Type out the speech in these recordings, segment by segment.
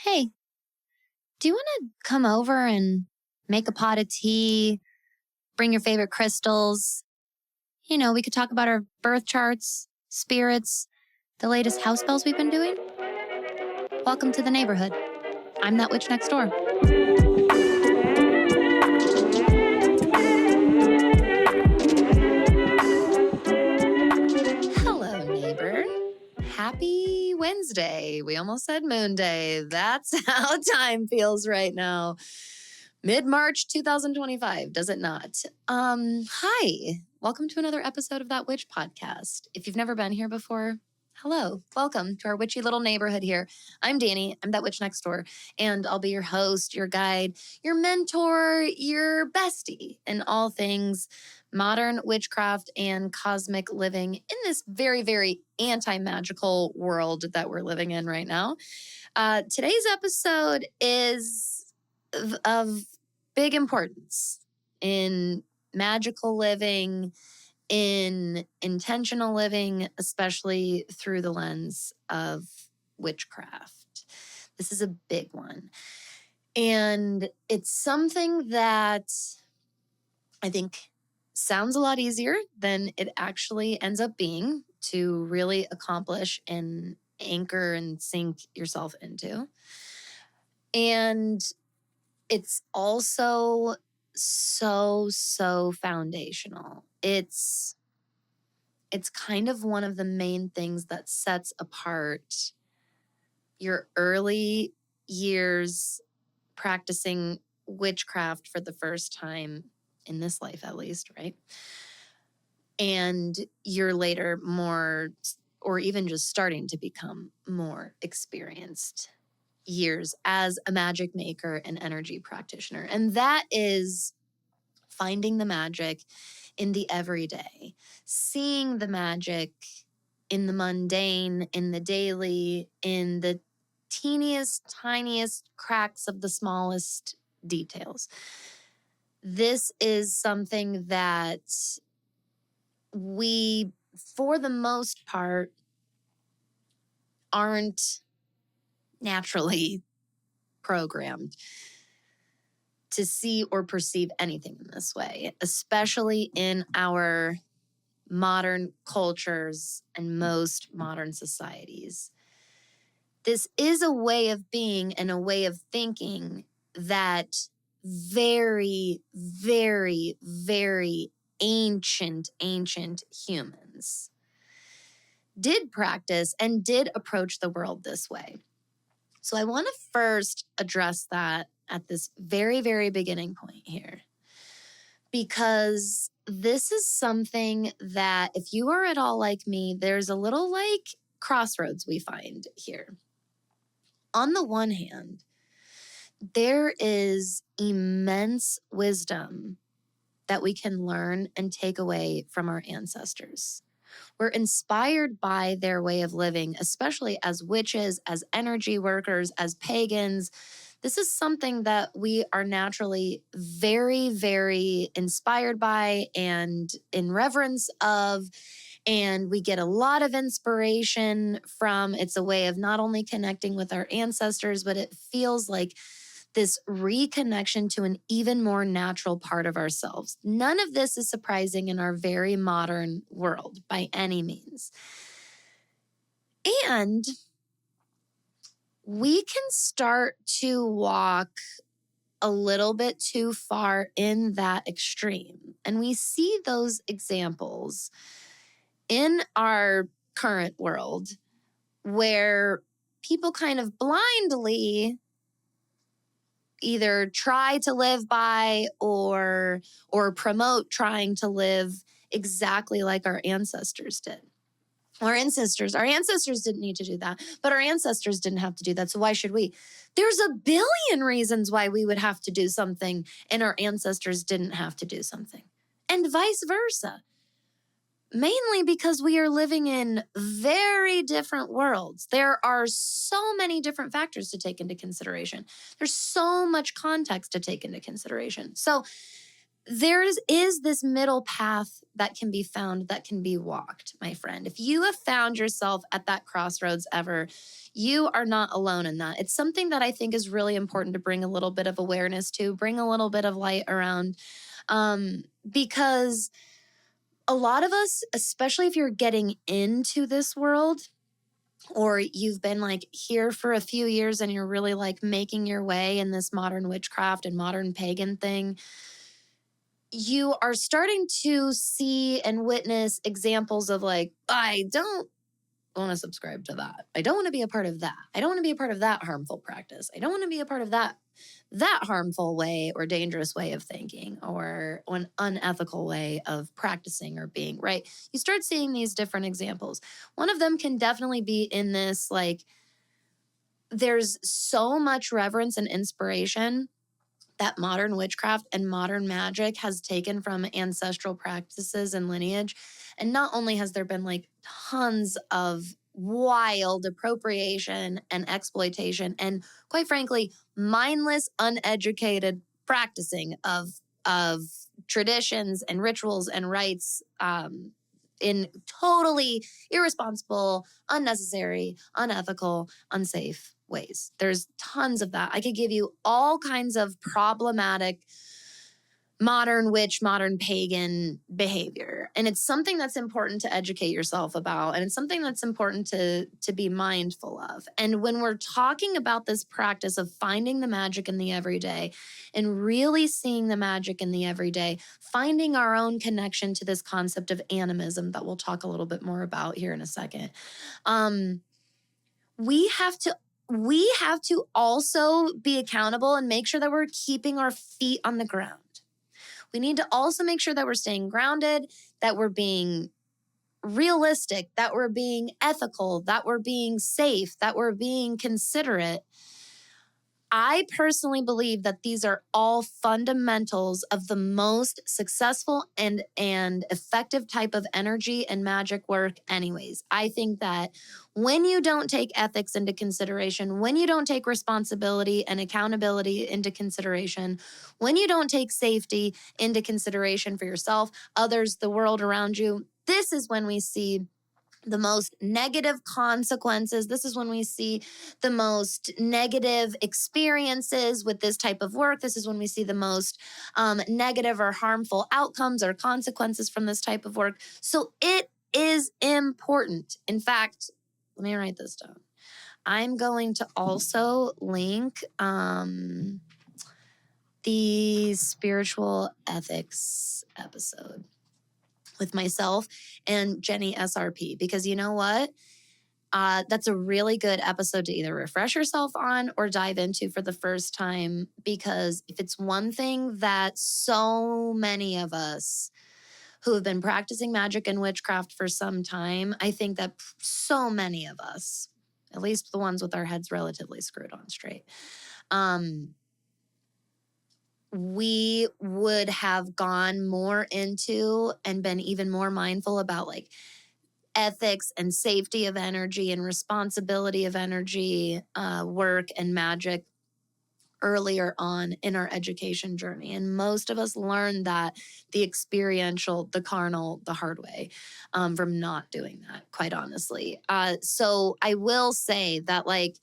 Hey, do you want to come over and make a pot of tea? Bring your favorite crystals. We could talk about our birth charts, spirits, the latest house spells we've been doing. Welcome to the neighborhood. I'm that witch next door. Hello, neighbor. Happy Wednesday. We almost said Moonday. That's how time feels right now. Mid-March 2025, does it not? Hi. Welcome to another episode of That Witch Podcast. If you've never been here before, hello. Welcome to our witchy little neighborhood here. I'm Danny. I'm that witch next door, and I'll be your host, your guide, your mentor, your bestie in all things modern witchcraft and cosmic living in this very, very anti-magical world that we're living in right now. Today's episode is of big importance in magical living, in intentional living, especially through the lens of witchcraft. This is a big one. And it's something that I think sounds a lot easier than it actually ends up being to really accomplish and anchor and sink yourself into. And it's also so foundational. It's kind of one of the main things that sets apart your early years practicing witchcraft for the first time in this life, at least, right? And your later more, or even just starting to become more experienced years as a magic maker and energy practitioner. And that is finding the magic in the everyday, seeing the magic in the mundane, in the daily, in the teeniest, tiniest cracks of the smallest details. This is something that we, for the most part, aren't naturally programmed to see or perceive anything in this way, especially in our modern cultures and most modern societies. This is a way of being and a way of thinking that very, very, very ancient humans did practice and did approach the world this way. So I want to first address that at this very, very beginning point here, because this is something that if you are at all like me, there's a little like crossroads we find here. On the one hand, there is immense wisdom that we can learn and take away from our ancestors. We're inspired by their way of living, especially as witches, as energy workers, as pagans. This is something that we are naturally very, very inspired by and in reverence of. And we get a lot of inspiration from. It's a way of not only connecting with our ancestors, but it feels like this reconnection to an even more natural part of ourselves. None of this is surprising in our very modern world by any means. And we can start to walk a little bit too far in that extreme. And we see those examples in our current world where people kind of blindly either try to live by or promote trying to live exactly like our ancestors did. Our ancestors didn't need to do that, but our ancestors didn't have to do that. So why should we? There's a billion reasons why we would have to do something and our ancestors didn't have to do something, and vice versa. Mainly because we are living in very different worlds. There are so many different factors to take into consideration. There's so much context to take into consideration. So there is this middle path that can be found, that can be walked, my friend. If you have found yourself at that crossroads ever, you are not alone in that. It's something that I think is really important to bring a little bit of awareness to, bring a little bit of light around, because a lot of us, especially if you're getting into this world, or you've been like here for a few years and you're really like making your way in this modern witchcraft and modern pagan thing, you are starting to see and witness examples of like, I don't want to subscribe to that. I don't want to be a part of that. I don't want to be a part of that harmful practice. I don't want to be a part of that harmful way or dangerous way of thinking, or an unethical way of practicing or being, right? You start seeing these different examples. One of them can definitely be in this, like, there's so much reverence and inspiration that modern witchcraft and modern magic has taken from ancestral practices and lineage. And not only has there been like tons of wild appropriation and exploitation and, quite frankly, mindless, uneducated practicing of traditions and rituals and rites, in totally irresponsible, unnecessary, unethical, unsafe ways. There's tons of that. I could give you all kinds of problematic modern witch, modern pagan behavior. And it's something that's important to educate yourself about. And it's something that's important to be mindful of. And when we're talking about this practice of finding the magic in the everyday and really seeing the magic in the everyday, finding our own connection to this concept of animism that we'll talk a little bit more about here in a second, we have to also be accountable and make sure that we're keeping our feet on the ground. We need to also make sure that we're staying grounded, that we're being realistic, that we're being ethical, that we're being safe, that we're being considerate. I personally believe that these are all fundamentals of the most successful and effective type of energy and magic work anyways. I think that when you don't take ethics into consideration, when you don't take responsibility and accountability into consideration, when you don't take safety into consideration for yourself, others, the world around you, this is when we see the most negative consequences. This is when we see the most negative experiences with this type of work. This is when we see the most negative or harmful outcomes or consequences from this type of work. So it is important. In fact, let me write this down. I'm going to also link the spiritual ethics episode with myself and Jenny SRP, because you know what? That's a really good episode to either refresh yourself on or dive into for the first time, because if it's one thing that so many of us who have been practicing magic and witchcraft for some time, I think that so many of us, at least the ones with our heads relatively screwed on straight, we would have gone more into and been even more mindful about like ethics and safety of energy and responsibility of energy, work and magic earlier on in our education journey. And most of us learned that the experiential, the carnal, the hard way, from not doing that, quite honestly. So I will say that, like,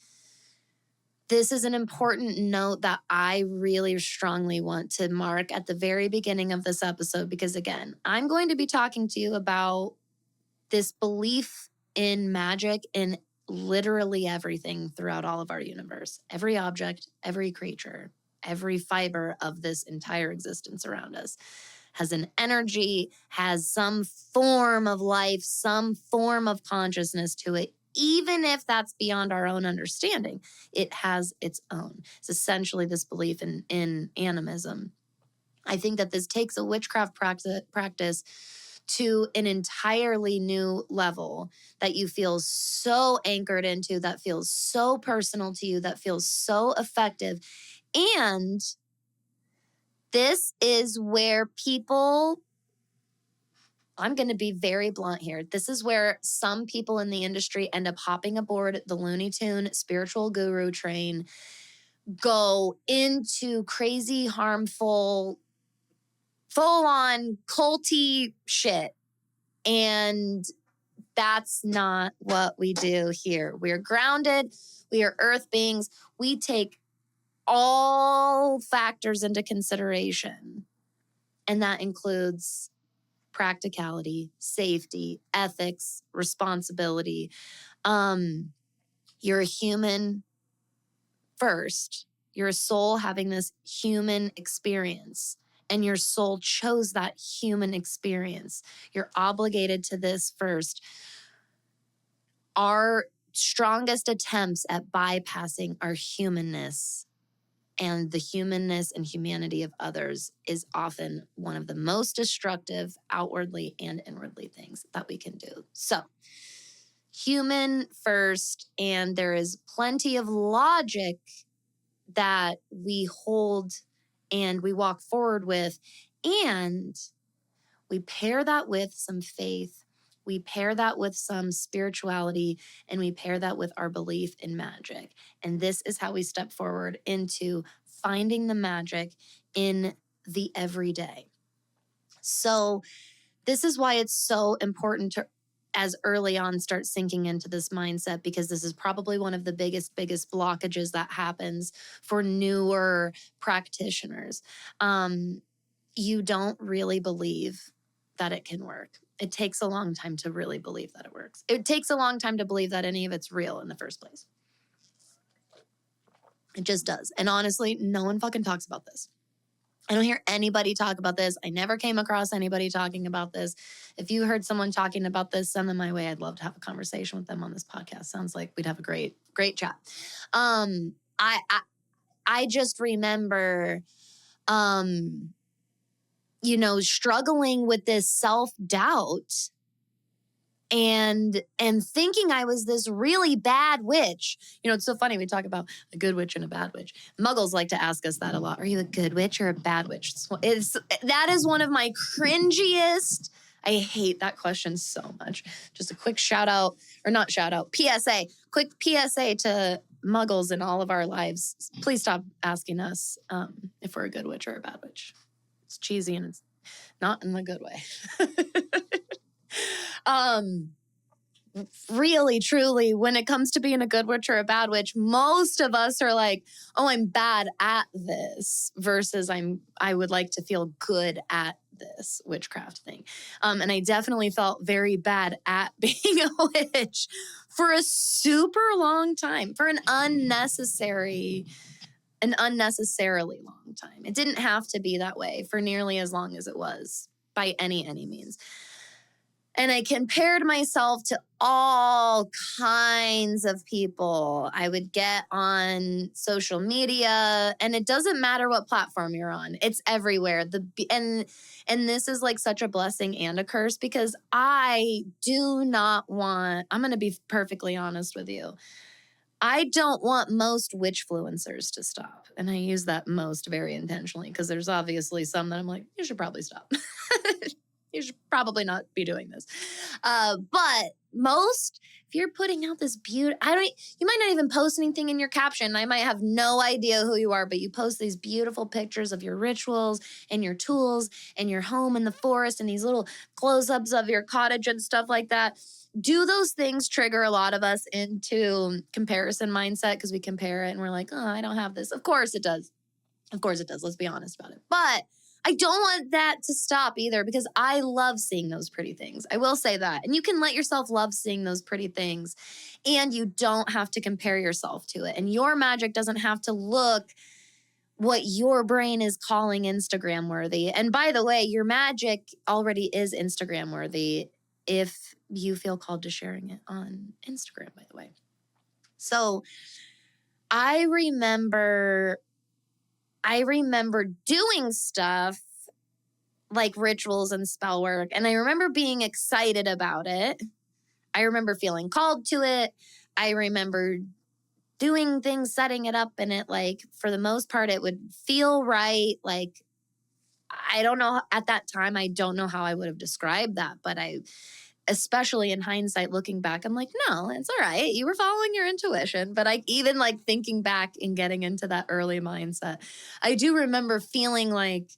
this is an important note that I really strongly want to mark at the very beginning of this episode, because again, I'm going to be talking to you about this belief in magic in literally everything throughout all of our universe. Every object, every creature, every fiber of this entire existence around us has an energy, has some form of life, some form of consciousness to it. Even if that's beyond our own understanding, it has its own. It's essentially this belief in animism. I think that this takes a witchcraft practice to an entirely new level that you feel so anchored into, that feels so personal to you, that feels so effective. And this is where people, I'm going to be very blunt here. This is where some people in the industry end up hopping aboard the Looney Tune spiritual guru train, go into crazy, harmful full on culty shit. And that's not what we do here. We're grounded. We are earth beings. We take all factors into consideration. And that includes practicality, safety, ethics, responsibility. You're a human first. You're a soul having this human experience, and your soul chose that human experience. You're obligated to this first. Our strongest attempts at bypassing our humanness and the humanness and humanity of others is often one of the most destructive outwardly and inwardly things that we can do. So, human first, and there is plenty of logic that we hold and we walk forward with, and we pair that with some faith, we pair that with some spirituality, and we pair that with our belief in magic. And this is how we step forward into finding the magic in the everyday. So this is why it's so important to, as early on, start sinking into this mindset, because this is probably one of the biggest blockages that happens for newer practitioners. You don't really believe that it can work. It takes a long time to really believe that it works. It takes a long time to believe that any of it's real in the first place. It just does. And honestly, no one fucking talks about this. I don't hear anybody talk about this. I never came across anybody talking about this. If you heard someone talking about this, send them my way. I'd love to have a conversation with them on this podcast. Sounds like we'd have a great chat. I just remember, struggling with this self-doubt and thinking I was this really bad witch. It's so funny. We talk about a good witch and a bad witch. Muggles like to ask us that a lot. Are you a good witch or a bad witch? That is one of my cringiest. I hate that question so much. Just a quick shout out, or not shout out, PSA. Quick PSA to Muggles in all of our lives. Please stop asking us if we're a good witch or a bad witch. It's cheesy and it's not in the good way. Really, truly, when it comes to being a good witch or a bad witch, most of us are like, oh, I'm bad at this, versus I would like to feel good at this witchcraft thing. And I definitely felt very bad at being a witch for a super long time, for an unnecessarily long time. It didn't have to be that way for nearly as long as it was, by any means. And I compared myself to all kinds of people. I would get on social media, and it doesn't matter what platform you're on. It's everywhere. And this is like such a blessing and a curse, because I do not want, I'm going to be perfectly honest with you, I don't want most witchfluencers to stop. And I use that most very intentionally, because there's obviously some that I'm like, you should probably stop. You should probably not be doing this. But most, if you're putting out this you might not even post anything in your caption. I might have no idea who you are, but you post these beautiful pictures of your rituals and your tools and your home in the forest and these little close-ups of your cottage and stuff like that. Do those things trigger a lot of us into comparison mindset, because we compare it and we're like, oh, I don't have this. Of course it does. Of course it does. Let's be honest about it. But I don't want that to stop either, because I love seeing those pretty things. I will say that. And you can let yourself love seeing those pretty things, and you don't have to compare yourself to it. And your magic doesn't have to look what your brain is calling Instagram worthy. And by the way, your magic already is Instagram worthy if you feel called to sharing it on Instagram, by the way. So I remember doing stuff like rituals and spell work, and I remember being excited about it. I remember feeling called to it. I remember doing things, setting it up, and it, like, for the most part, it would feel right. Like, I don't know, at that time, I don't know how I would have described that, but especially in hindsight, looking back, I'm like, no, it's all right. You were following your intuition. But even like thinking back and getting into that early mindset, I do remember feeling like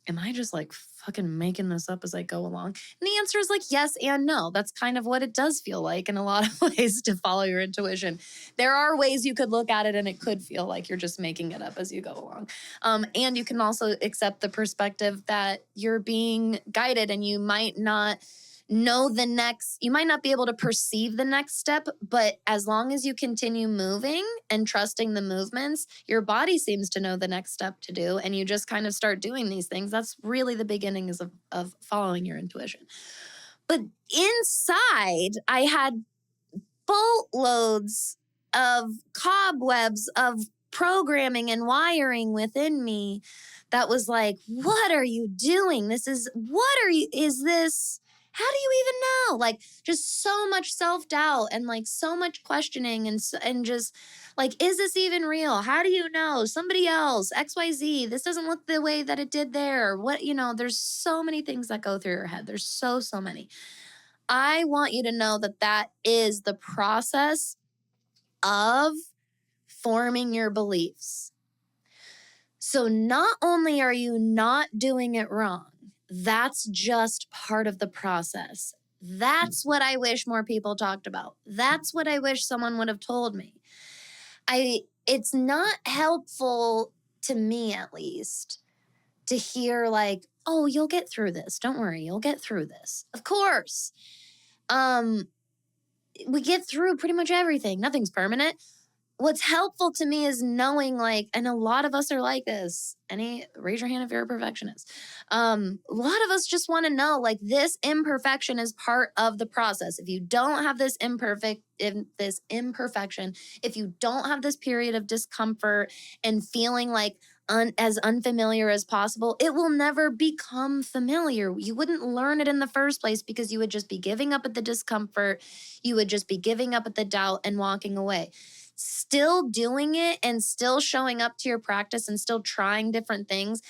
am I just like fucking making this up as I go along? And the answer is like yes and no. That's kind of what it does feel like in a lot of ways to follow your intuition. There are ways you could look at it and it could feel like you're just making it up as you go along. And you can also accept the perspective that you're being guided and you might not know you might not be able to perceive the next step, but as long as you continue moving and trusting the movements, your body seems to know the next step to do, and you just kind of start doing these things. That's really the beginnings of following your intuition. But inside, I had boatloads of cobwebs of programming and wiring within me that was like, what are you doing? Is this, how do you even know? Like just so much self-doubt and like so much questioning and just like, is this even real? How do you know? Somebody else, XYZ, this doesn't look the way that it did there. What, there's so many things that go through your head. There's so many. I want you to know that that is the process of forming your beliefs. So not only are you not doing it wrong, that's just part of the process. That's what I wish more people talked about. That's what I wish someone would have told me. It's not helpful to me, at least, to hear like, oh, you'll get through this. Don't worry, you'll get through this. Of course. We get through pretty much everything. Nothing's permanent. What's helpful to me is knowing like, and a lot of us are like this. Raise your hand if you're a perfectionist. A lot of us just want to know like this imperfection is part of the process. If you don't have this imperfection, if you don't have this period of discomfort and feeling like as unfamiliar as possible, it will never become familiar. You wouldn't learn it in the first place because you would just be giving up at the discomfort. You would just be giving up at the doubt and walking away. Still doing it and still showing up to your practice and still trying different things,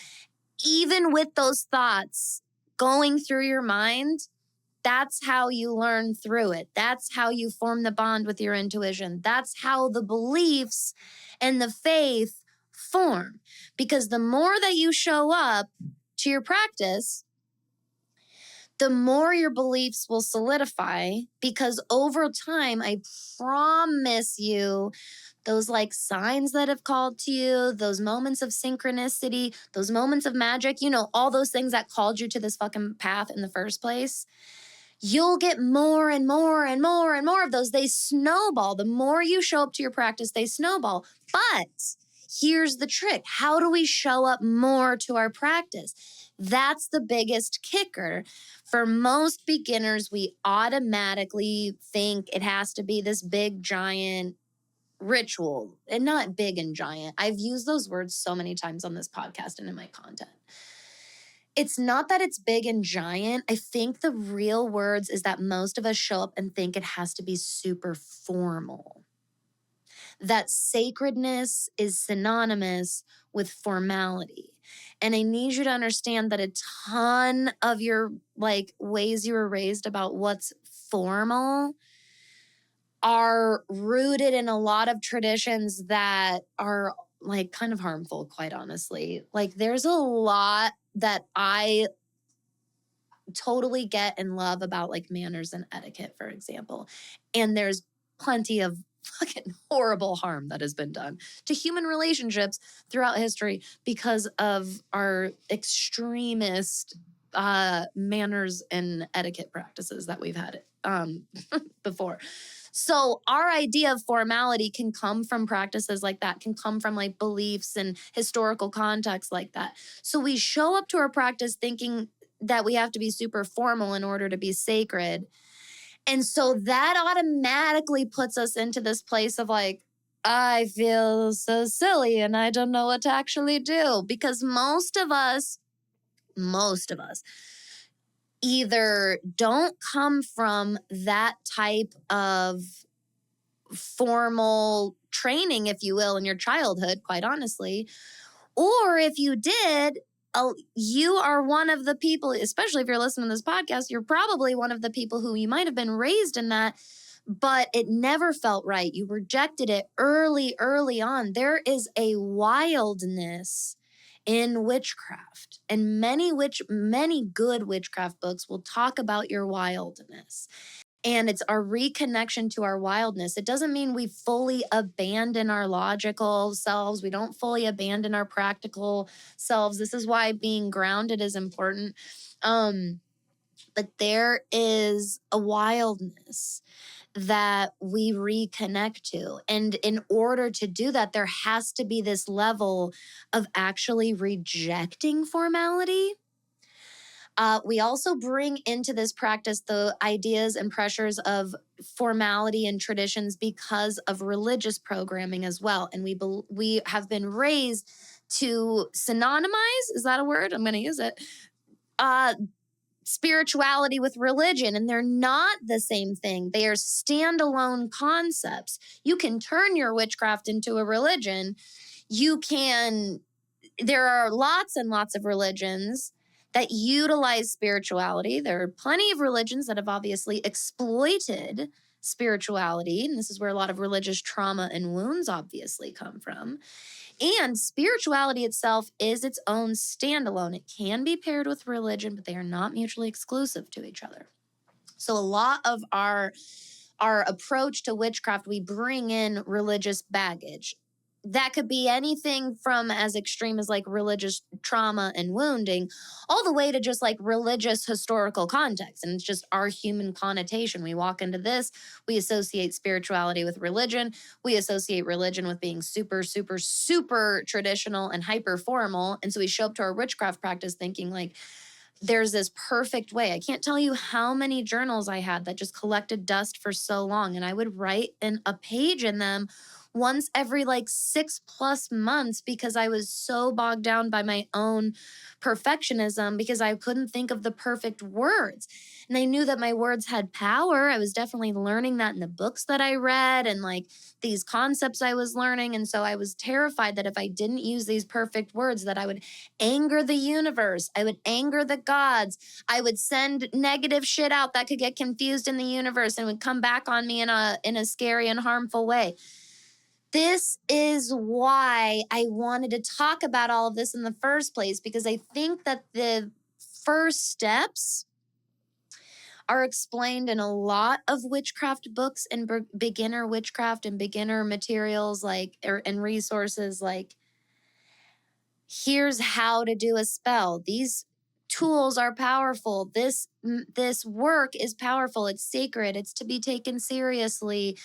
even with those thoughts going through your mind, that's how you learn through it. That's how you form the bond with your intuition. That's how the beliefs and the faith form. Because the more that you show up to your practice, the more your beliefs will solidify, because over time, I promise you, those like signs that have called to you, those moments of synchronicity, those moments of magic, all those things that called you to this fucking path in the first place, you'll get more and more and more and more of those. They snowball. The more you show up to your practice, they snowball. But here's the trick. How do we show up more to our practice? That's the biggest kicker. For most beginners, we automatically think it has to be this big, giant ritual, and not big and giant. I've used those words so many times on this podcast and in my content. It's not that it's big and giant. I think the real words is that most of us show up and think it has to be super formal. That sacredness is synonymous with formality. And I need you to understand that a ton of your ways you were raised about what's formal are rooted in a lot of traditions that are kind of harmful, quite honestly. There's a lot that I totally get and love about manners and etiquette, for example. And there's plenty of fucking horrible harm that has been done to human relationships throughout history because of our extremist manners and etiquette practices that we've had before. So our idea of formality can come from practices like that, can come from beliefs and historical context like that. So we show up to our practice thinking that we have to be super formal in order to be sacred. And so that automatically puts us into this place of I feel so silly and I don't know what to actually do, because most of us either don't come from that type of formal training, if you will, in your childhood, quite honestly. Or if you did, you are one of the people, especially if you're listening to this podcast, you're probably one of the people who you might have been raised in that, but it never felt right. You rejected it early on. There is a wildness in witchcraft. And many good witchcraft books will talk about your wildness. And it's our reconnection to our wildness. It doesn't mean we fully abandon our logical selves. We don't fully abandon our practical selves. This is why being grounded is important. But there is a wildness that we reconnect to. And in order to do that, there has to be this level of actually rejecting formality. We also bring into this practice the ideas and pressures of formality and traditions because of religious programming as well. And we have been raised to synonymize, is that a word? I'm going to use it. Spirituality with religion, and they're not the same thing. They are standalone concepts. You can turn your witchcraft into a religion. There are lots and lots of religions that utilize spirituality. There are plenty of religions that have obviously exploited spirituality, and this is where a lot of religious trauma and wounds obviously come from. And spirituality itself is its own standalone. It can be paired with religion, but they are not mutually exclusive to each other. So a lot of our approach to witchcraft, we bring in religious baggage. That could be anything from as extreme as like religious trauma and wounding, all the way to just like religious historical context. And it's just our human connotation. We walk into this, we associate spirituality with religion. We associate religion with being super, super, super traditional and hyper formal. And so we show up to our witchcraft practice thinking like, there's this perfect way. I can't tell you how many journals I had that just collected dust for so long. And I would write in a page in them once every like 6+ months because I was so bogged down by my own perfectionism because I couldn't think of the perfect words. And I knew that my words had power. I was definitely learning that in the books that I read and like these concepts I was learning. And so I was terrified that if I didn't use these perfect words, that I would anger the universe. I would anger the gods. I would send negative shit out that could get confused in the universe and would come back on me in a scary and harmful way. This is why I wanted to talk about all of this in the first place, because I think that the first steps are explained in a lot of witchcraft books and beginner witchcraft and beginner materials and resources like, here's how to do a spell. These tools are powerful. This work is powerful. It's sacred. It's to be taken seriously.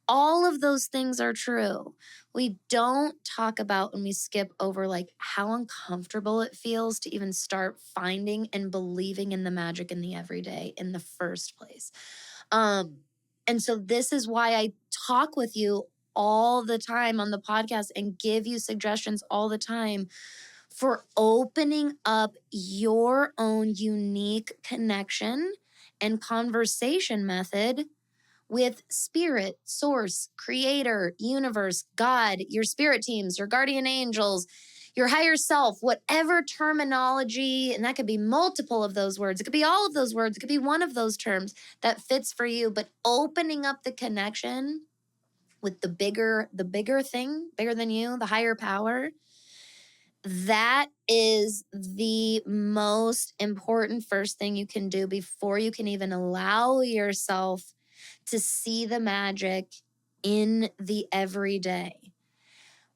All of those things are true. We don't talk about and we skip over like how uncomfortable it feels to even start finding and believing in the magic in the everyday in the first place. And so this is why I talk with you all the time on the podcast and give you suggestions all the time for opening up your own unique connection and conversation method with spirit, source, creator, universe, God, your spirit teams, your guardian angels, your higher self, whatever terminology, and that could be multiple of those words. It could be all of those words. It could be one of those terms that fits for you, but opening up the connection with the bigger thing, bigger than you, the higher power. That is the most important first thing you can do before you can even allow yourself to see the magic in the everyday.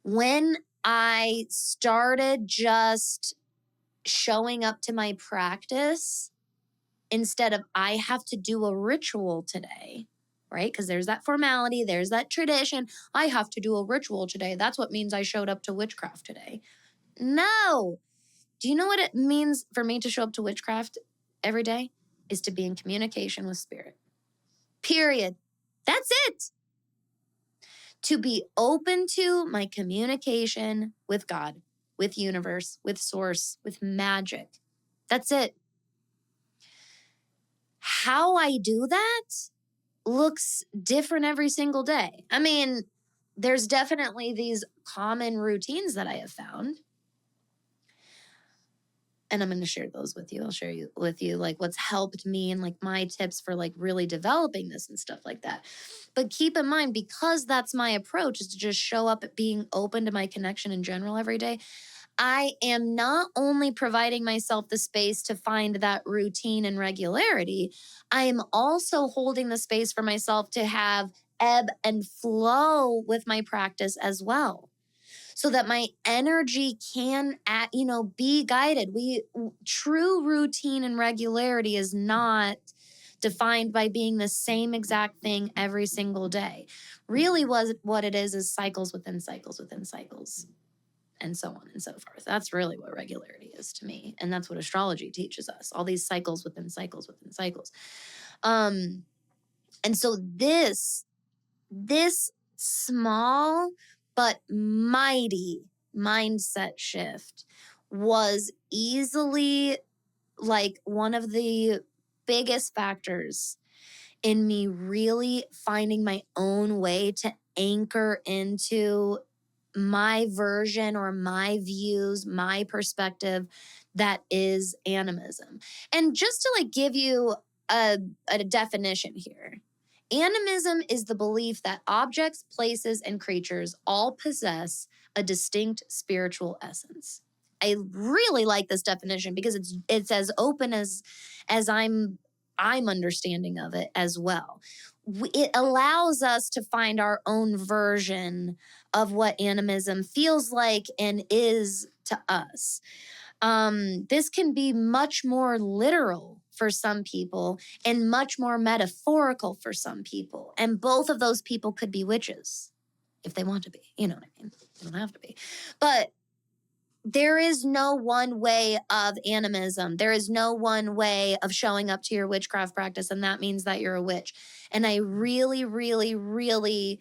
When I started just showing up to my practice instead of I have to do a ritual today, right? Because there's that formality, there's that tradition. I have to do a ritual today. That's what means I showed up to witchcraft today. No. Do you know what it means for me to show up to witchcraft every day? Is to be in communication with spirit. Period. That's it. To be open to my communication with God, with universe, with source, with magic. That's it. How I do that looks different every single day. I mean, there's definitely these common routines that I have found. And I'm going to share those with you. I'll share with you like what's helped me and like my tips for like really developing this and stuff like that. But keep in mind, because that's my approach is to just show up at being open to my connection in general every day, I am not only providing myself the space to find that routine and regularity, I am also holding the space for myself to have ebb and flow with my practice as well, so that my energy can be guided. True routine and regularity is not defined by being the same exact thing every single day. Really, what it is cycles within cycles within cycles, and so on and so forth. That's really what regularity is to me, and that's what astrology teaches us. All these cycles within cycles within cycles. And so this small but mighty mindset shift was easily like one of the biggest factors in me really finding my own way to anchor into my version or my views, my perspective that is animism. And just to like give you a definition here. Animism is the belief that objects, places, and creatures all possess a distinct spiritual essence. I really like this definition because it's as open as I'm understanding of it as well. It allows us to find our own version of what animism feels like and is to us. This can be much more literal for some people and much more metaphorical for some people. And both of those people could be witches if they want to be. You know what I mean? They don't have to be. But there is no one way of animism. There is no one way of showing up to your witchcraft practice, and that means that you're a witch. And I really, really, really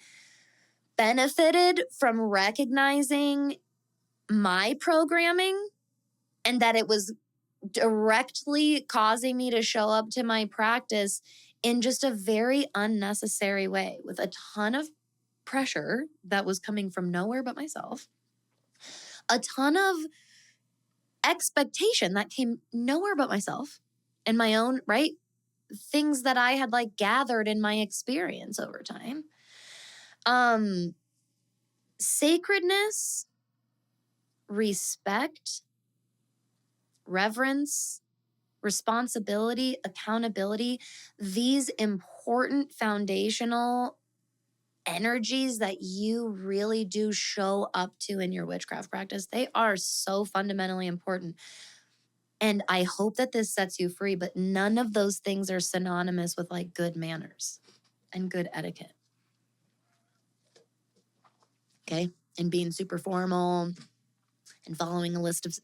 benefited from recognizing my programming and that it was directly causing me to show up to my practice in just a very unnecessary way with a ton of pressure that was coming from nowhere but myself, a ton of expectation that came nowhere but myself and my own, right? Things that I had like gathered in my experience over time. Sacredness, respect, reverence, responsibility, accountability, these important foundational energies that you really do show up to in your witchcraft practice, they are so fundamentally important. And I hope that this sets you free, but none of those things are synonymous with like good manners and good etiquette. Okay? And being super formal and following a list of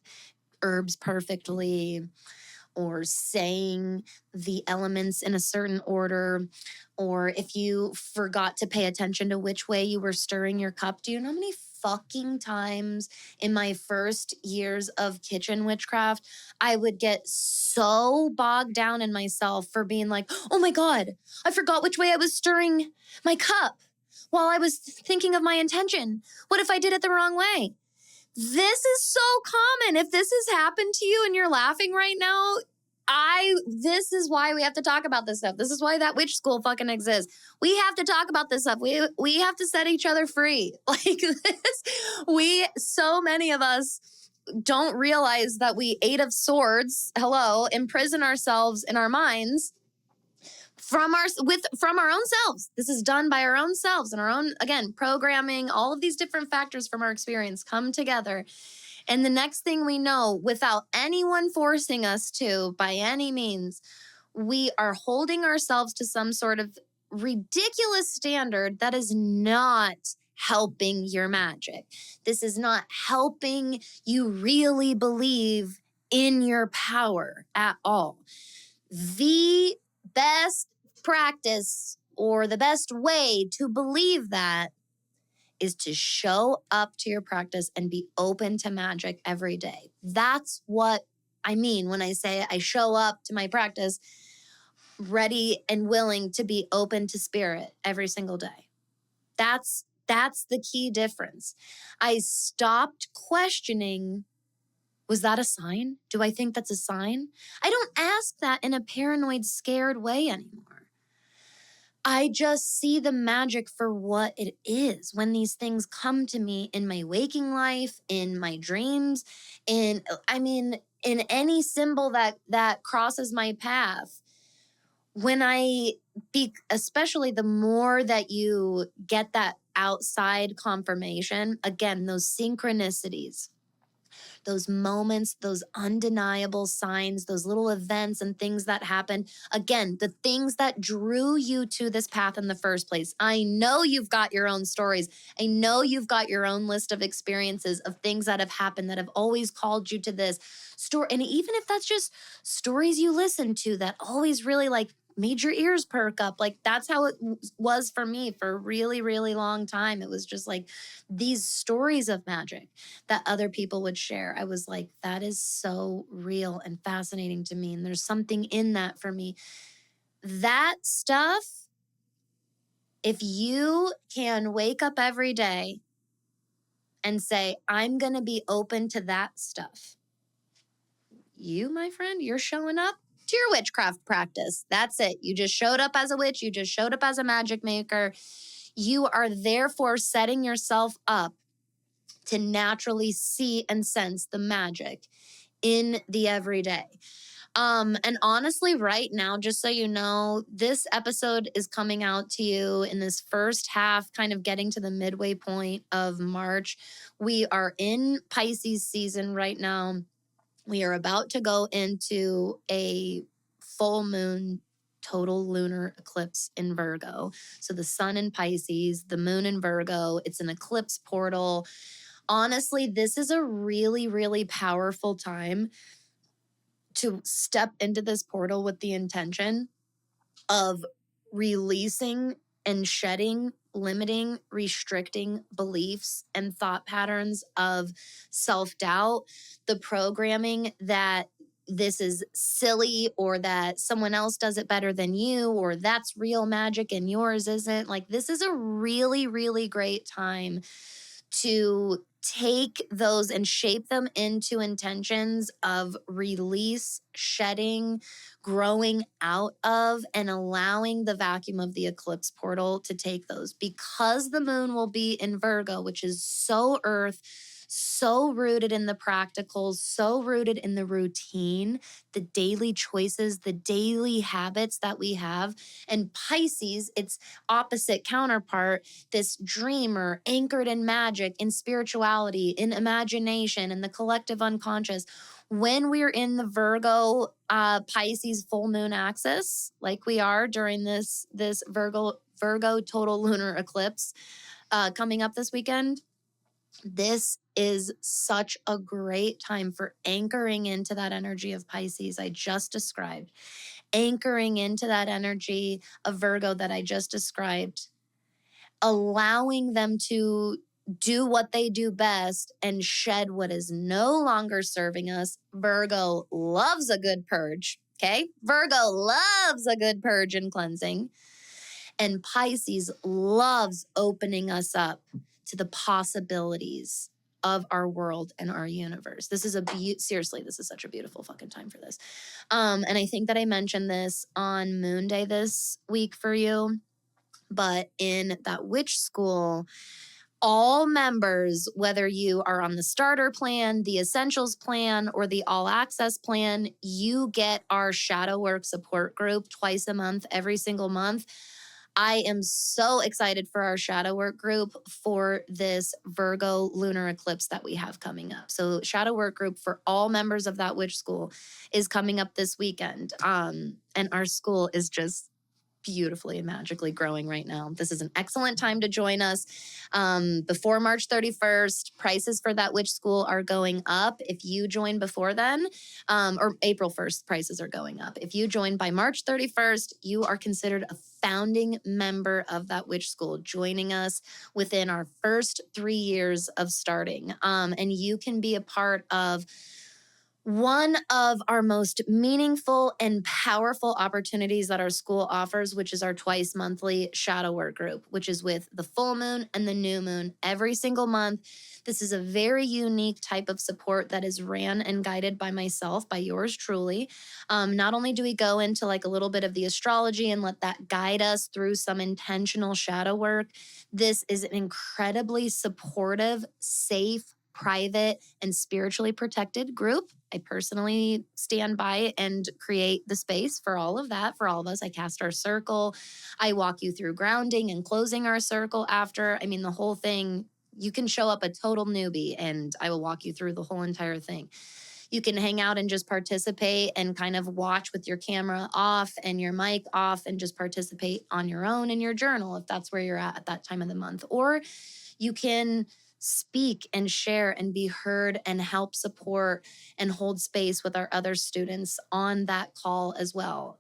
herbs perfectly, or saying the elements in a certain order, or if you forgot to pay attention to which way you were stirring your cup. Do you know how many fucking times in my first years of kitchen witchcraft I would get so bogged down in myself for being like, oh my God, I forgot which way I was stirring my cup while I was thinking of my intention. What if I did it the wrong way? This is so common. If this has happened to you and you're laughing right now, this is why we have to talk about this stuff. This is why that witch school fucking exists. We have to talk about this stuff. We have to set each other free. Like this, so many of us don't realize that we Eight of Swords, imprison ourselves in our minds from our own selves. This is done by our own selves and our own, again, programming. All of these different factors from our experience come together. And the next thing we know, without anyone forcing us to by any means, we are holding ourselves to some sort of ridiculous standard that is not helping your magic. This is not helping you really believe in your power at all. The best practice or the best way to believe that is to show up to your practice and be open to magic every day. That's what I mean when I say I show up to my practice ready and willing to be open to spirit every single day. That's the key difference. I stopped questioning, was that a sign? Do I think that's a sign? I don't ask that in a paranoid, scared way anymore. I just see the magic for what it is when these things come to me in my waking life, in my dreams, in any symbol that crosses my path. When especially the more that you get that outside confirmation, again, those synchronicities, those moments, those undeniable signs, those little events and things that happen. Again, the things that drew you to this path in the first place. I know you've got your own stories. I know you've got your own list of experiences of things that have happened that have always called you to this story. And even if that's just stories you listen to that always really like made your ears perk up. Like that's how it was for me for a really, really long time. It was just like these stories of magic that other people would share. I was like, that is so real and fascinating to me. And there's something in that for me. That stuff, if you can wake up every day and say, I'm going to be open to that stuff, you, my friend, you're showing up to your witchcraft practice. That's it. You just showed up as a witch. You just showed up as a magic maker. You are therefore setting yourself up to naturally see and sense the magic in the everyday. And honestly, right now, just so you know, this episode is coming out to you in this first half, kind of getting to the midway point of March. We are in Pisces season right now. We are about to go into a full moon total lunar eclipse in Virgo. So the sun in Pisces, the moon in Virgo, it's an eclipse portal. Honestly, this is a really, really powerful time to step into this portal with the intention of releasing and shedding limiting, restricting beliefs and thought patterns of self-doubt, the programming that this is silly or that someone else does it better than you or that's real magic and yours isn't. Like this is a really, really great time to take those and shape them into intentions of release, shedding, growing out of, and allowing the vacuum of the eclipse portal to take those. Because the moon will be in Virgo, which is so earth, so rooted in the practical, so rooted in the routine, the daily choices, the daily habits that we have. And Pisces, its opposite counterpart, this dreamer anchored in magic, in spirituality, in imagination, in the collective unconscious. When we're in the Virgo Pisces full moon axis, like we are during this Virgo total lunar eclipse coming up this weekend, this is such a great time for anchoring into that energy of Pisces I just described, anchoring into that energy of Virgo that I just described, allowing them to do what they do best and shed what is no longer serving us. Virgo loves a good purge, okay? Virgo loves a good purge and cleansing. And Pisces loves opening us up to the possibilities of our world and our universe. This is seriously, this is such a beautiful fucking time for this. And I think that I mentioned this on Moonday this week for you, but in that witch school, all members, whether you are on the starter plan, the essentials plan, or the all access plan, you get our shadow work support group twice a month, every single month. I am so excited for our shadow work group for this Virgo lunar eclipse that we have coming up. So shadow work group for all members of that witch school is coming up this weekend. And our school is just beautifully and magically growing right now. This is an excellent time to join us. Before March 31st, prices for that witch school are going up. If you join before then, or April 1st, prices are going up. If you join by March 31st, you are considered a founding member of that witch school, joining us within our first 3 years of starting. And you can be a part of one of our most meaningful and powerful opportunities that our school offers, which is our twice monthly shadow work group, which is with the full moon and the new moon every single month. This is a very unique type of support that is ran and guided by myself, by yours truly. Not only do we go into like a little bit of the astrology and let that guide us through some intentional shadow work, this is an incredibly supportive, safe, private, and spiritually protected group. I personally stand by and create the space for all of that, for all of us. I cast our circle. I walk you through grounding and closing our circle after. I mean, the whole thing, you can show up a total newbie and I will walk you through the whole entire thing. You can hang out and just participate and kind of watch with your camera off and your mic off and just participate on your own in your journal if that's where you're at that time of the month. Or you can speak and share and be heard and help support and hold space with our other students on that call as well.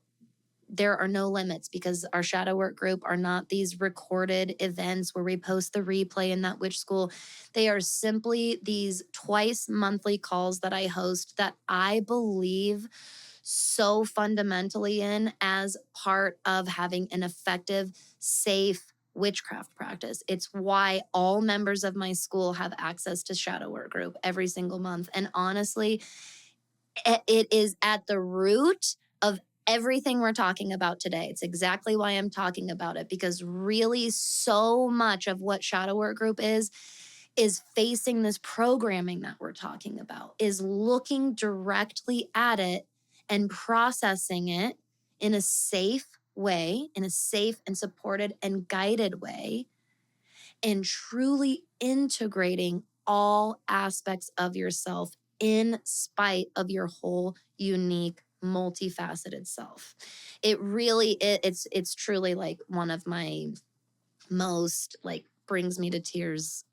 There are no limits because our shadow work group are not these recorded events where we post the replay in that witch school. They are simply these twice monthly calls that I host that I believe so fundamentally in as part of having an effective, safe witchcraft practice. It's why all members of my school have access to shadow work group every single month. And honestly, it is at the root of everything we're talking about today. It's exactly why I'm talking about it, because really so much of what shadow work group is facing this programming that we're talking about, is looking directly at it and processing it in a safe way, in a safe and supported and guided way, and truly integrating all aspects of yourself in spite of your whole unique multifaceted self. It's truly like one of my most like brings me to tears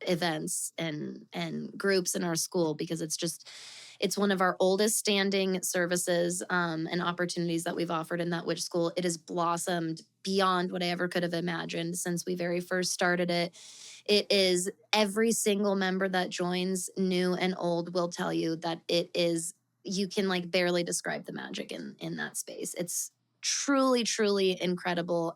events and groups in our school, because it's one of our oldest standing services and opportunities that we've offered in that witch school. It has blossomed beyond what I ever could have imagined since we very first started it. It is every single member that joins, new and old, will tell you that it is, you can like barely describe the magic in that space. It's truly incredible,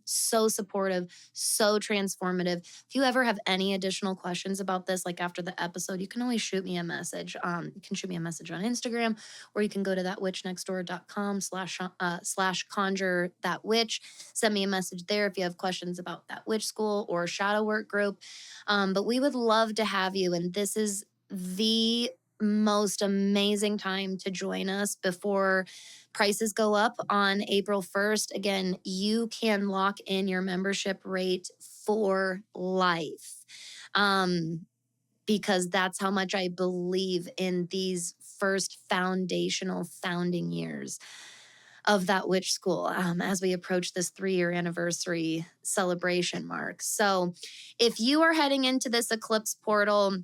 so supportive, so transformative. If you ever have any additional questions about this, like after the episode, you can always shoot me a message. You can shoot me a message on Instagram, or you can go to thatwitchnextdoor.com slash conjure that witch. Send me a message there if you have questions about that witch school or shadow work group. But we would love to have you, and this is the most amazing time to join us before prices go up on April 1st. Again, you can lock in your membership rate for life, because that's how much I believe in these first foundational founding years of that witch school, as we approach this 3-year anniversary celebration mark. So if you are heading into this eclipse portal,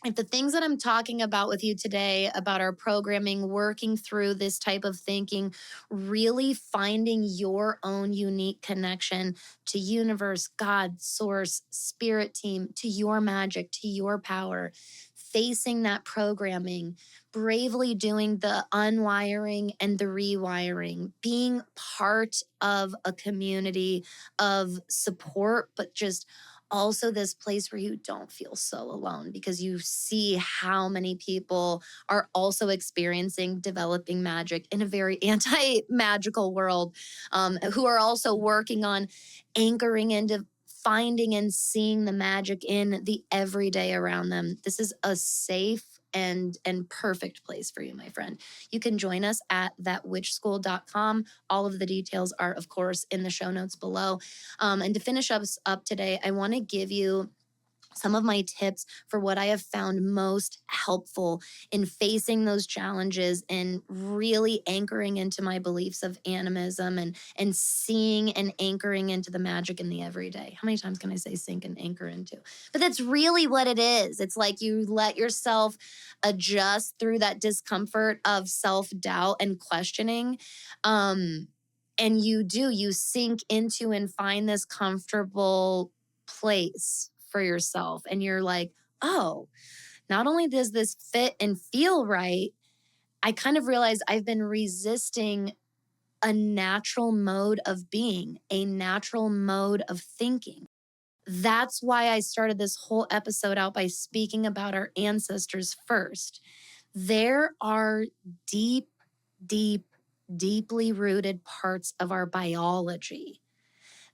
if the things that I'm talking about with you today about our programming, working through this type of thinking, really finding your own unique connection to universe, God, source, spirit team, to your magic, to your power, facing that programming, bravely doing the unwiring and the rewiring, being part of a community of support, but just also this place where you don't feel so alone, because you see how many people are also experiencing developing magic in a very anti-magical world, who are also working on anchoring into finding and seeing the magic in the everyday around them. This is a safe and perfect place for you, my friend. You can join us at thatwitchschool.com. All of the details are, of course, in the show notes below. And to finish us up today, I want to give you some of my tips for what I have found most helpful in facing those challenges and really anchoring into my beliefs of animism and seeing and anchoring into the magic in the everyday. How many times can I say sink and anchor into? But that's really what it is. It's like you let yourself adjust through that discomfort of self-doubt and questioning. And you sink into and find this comfortable place for yourself. And you're like, oh, not only does this fit and feel right, I kind of realized I've been resisting a natural mode of being, a natural mode of thinking. That's why I started this whole episode out by speaking about our ancestors first. There are deep, deep, deeply rooted parts of our biology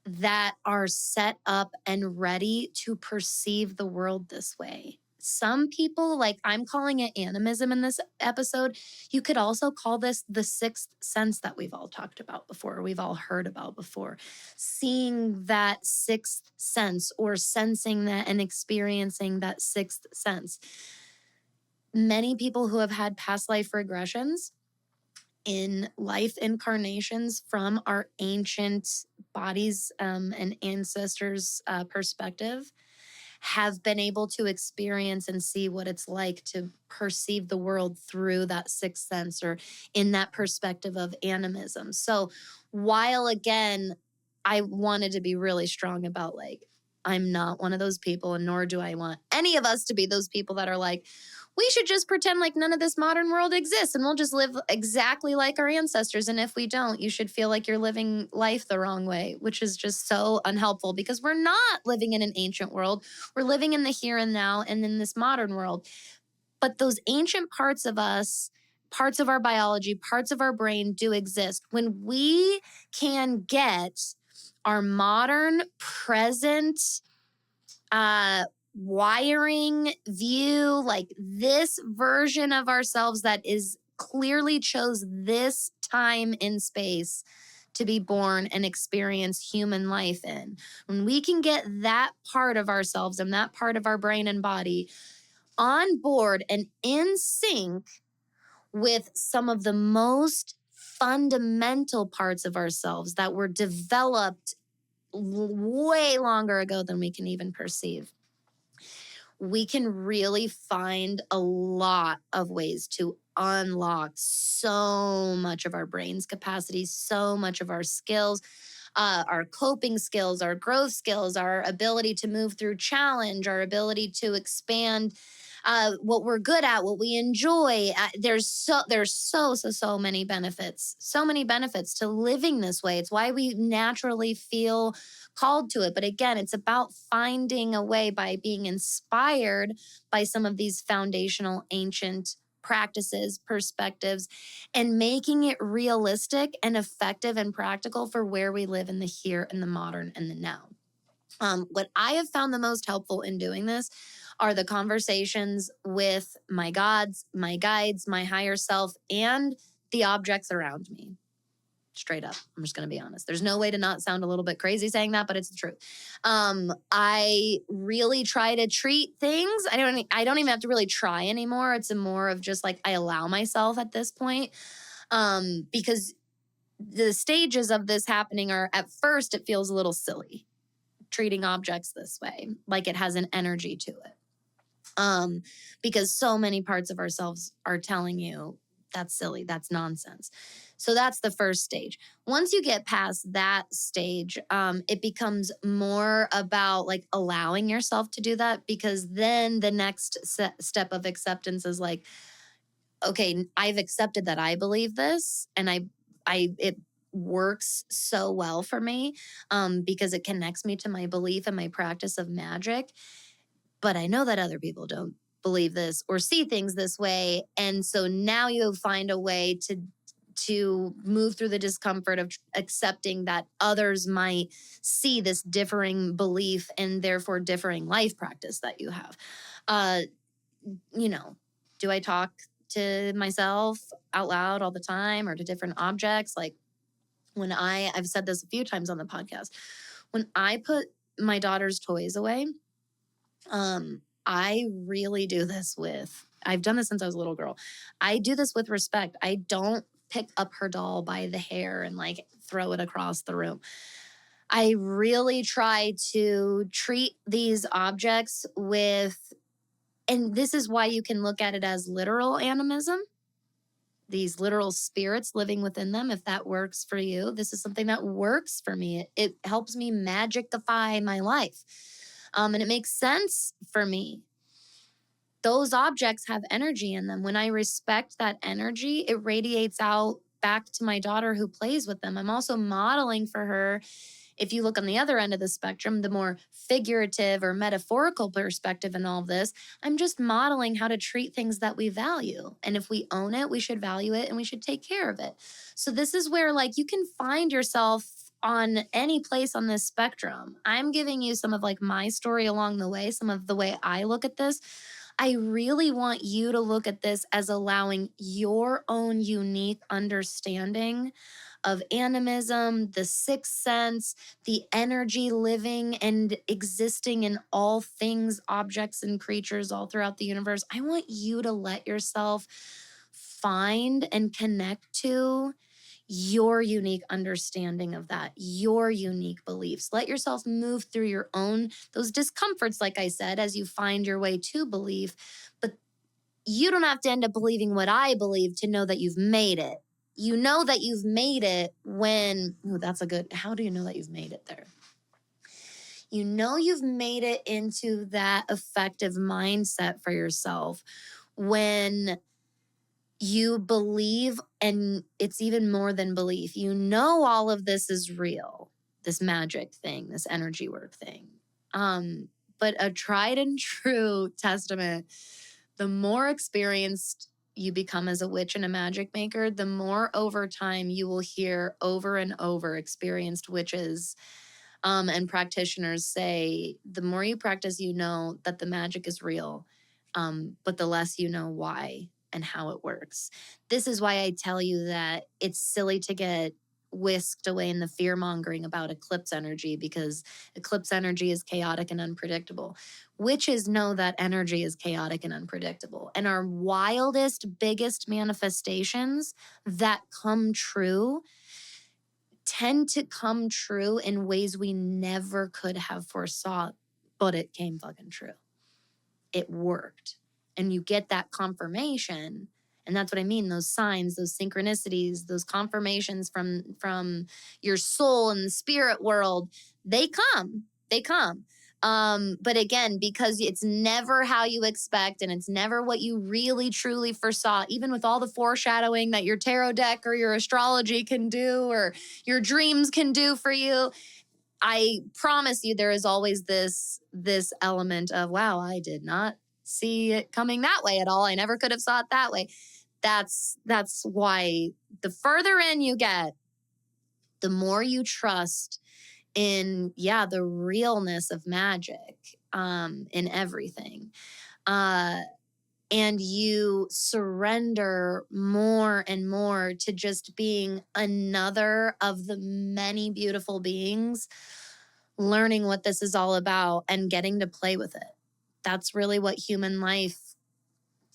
that are set up and ready to perceive the world this way. Some people, like I'm calling it animism in this episode, you could also call this the sixth sense that we've all talked about before, we've all heard about before. Seeing that sixth sense or sensing that and experiencing that sixth sense. Many people who have had past life regressions in life incarnations from our ancient bodies and ancestors' perspective have been able to experience and see what it's like to perceive the world through that sixth sense or in that perspective of animism. So while again, I wanted to be really strong about like, I'm not one of those people, and nor do I want any of us to be those people that are like, we should just pretend like none of this modern world exists and we'll just live exactly like our ancestors. And if we don't, you should feel like you're living life the wrong way, which is just so unhelpful because we're not living in an ancient world. We're living in the here and now and in this modern world. But those ancient parts of us, parts of our biology, parts of our brain do exist. When we can get our modern, present, wiring view, like this version of ourselves that is clearly chose this time in space to be born and experience human life in. When we can get that part of ourselves and that part of our brain and body on board and in sync with some of the most fundamental parts of ourselves that were developed way longer ago than we can even perceive, we can really find a lot of ways to unlock so much of our brain's capacity, so much of our skills, our coping skills, our growth skills, our ability to move through challenge, our ability to expand what we're good at, what we enjoy. There's so many benefits, so many benefits to living this way. It's why we naturally feel called to it. But again, it's about finding a way by being inspired by some of these foundational ancient practices, perspectives, and making it realistic and effective and practical for where we live in the here and the modern and the now. What I have found the most helpful in doing this are the conversations with my gods, my guides, my higher self, and the objects around me. Straight up, I'm just going to be honest. There's no way to not sound a little bit crazy saying that, but it's the truth. I really try to treat things. I don't even have to really try anymore. It's more of just like I allow myself at this point, because the stages of this happening are at first it feels a little silly treating objects this way, like it has an energy to it. Because so many parts of ourselves are telling you that's silly, that's nonsense. So that's the first stage. Once you get past that stage, it becomes more about like allowing yourself to do that, because then the next step of acceptance is like, okay, I've accepted that I believe this, and it works so well for me, because it connects me to my belief and my practice of magic. But I know that other people don't believe this or see things this way. And so now you find a way to move through the discomfort of accepting that others might see this differing belief and therefore differing life practice that you have. Do I talk to myself out loud all the time or to different objects? Like when I've said this a few times on the podcast, when I put my daughter's toys away, I really do this I've done this since I was a little girl. I do this with respect. I don't pick up her doll by the hair and like throw it across the room. I really try to treat these objects with, and this is why you can look at it as literal animism, these literal spirits living within them. If that works for you, this is something that works for me. It helps me magicify my life. And it makes sense for me. those objects have energy in them. When I respect that energy, it radiates out back to my daughter who plays with them. I'm also modeling for her, if you look on the other end of the spectrum, the more figurative or metaphorical perspective in all of this, I'm just modeling how to treat things that we value. And if we own it, we should value it and we should take care of it. So this is where like you can find yourself on any place on this spectrum. I'm giving you some of like my story along the way, some of the way I look at this. I really want you to look at this as allowing your own unique understanding of animism, the sixth sense, the energy living and existing in all things, objects and creatures all throughout the universe. I want you to let yourself find and connect to your unique understanding of that, your unique beliefs. Let yourself move through your own, those discomforts, like I said, as you find your way to belief. But you don't have to end up believing what I believe to know that you've made it. You know that you've made it when, oh, that's a good, how do you know that you've made it there? You know you've made it into that effective mindset for yourself when you believe, and it's even more than belief. You know all of this is real, this magic thing, this energy work thing. But a tried and true testament, the more experienced you become as a witch and a magic maker, the more over time you will hear over and over experienced witches and practitioners say, the more you practice, you know that the magic is real, but the less you know why and how it works. This is why I tell you that it's silly to get whisked away in the fear mongering about eclipse energy, because eclipse energy is chaotic and unpredictable. Witches know that energy is chaotic and unpredictable. And our wildest, biggest manifestations that come true tend to come true in ways we never could have foresaw, but it came fucking true. It worked. And you get that confirmation. And that's what I mean, those signs, those synchronicities, those confirmations from your soul and the spirit world, they come. They come. But again, because it's never how you expect and it's never what you really truly foresaw, even with all the foreshadowing that your tarot deck or your astrology can do or your dreams can do for you, I promise you there is always this element of, wow, I did not see it coming that way at all. I never could have saw it that way. That's why the further in you get, the more you trust in, the realness of magic in everything. And you surrender more and more to just being another of the many beautiful beings, learning what this is all about and getting to play with it. That's really what human life